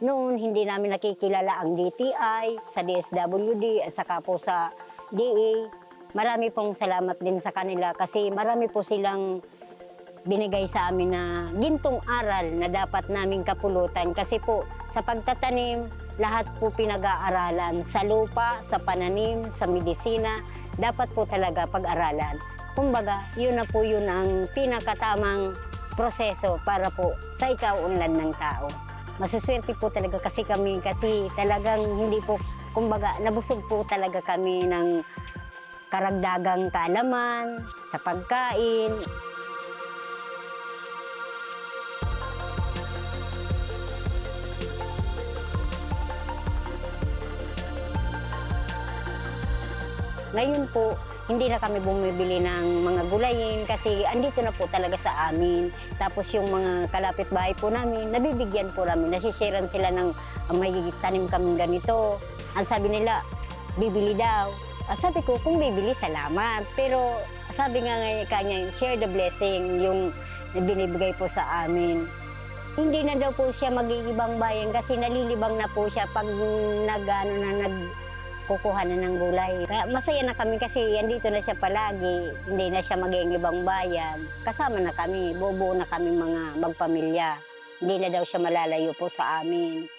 noon hindi namin nakikilala ang DTI, sa DSWD at saka po sa DA. Marami pong salamat din sa kanila kasi marami po silang binigay sa amin na gintong aral na dapat naming kapulutan kasi po sa pagtatanim, lahat po pinag-aaralan sa lupa, sa pananim, sa medisina, dapat po talaga pag-aralan. Kumbaga, yun na po yun ang pinakatamang proseso para po sa ikaunlad ng tao. Masuswerte po talaga kasi kami kasi talagang hindi po, kumbaga, nabusog po talaga kami ng karagdagang kaalaman sa pagkain. Ngayon po, hindi na kami bumibili ng mga gulayin kasi andito na po talaga sa amin. Tapos yung mga kalapit bahay po namin, nabibigyan po namin. Nasisharean sila ng may tanim kami ganito. Ang sabi nila, bibili daw. Sabi ko, kung bibili, salamat. Pero sabi nga kanya, share the blessing, yung binibigay po sa amin. Hindi na daw po siya mag-iibang bayan kasi nalilibang na po siya pag kukuha na ng gulay. Kaya masaya na kami kasi andito na siya palagi, hindi na siya maging ibang bayan. Kasama na kami, bubuo na kami mga magpamilya. Hindi na daw siya malalayo po sa amin.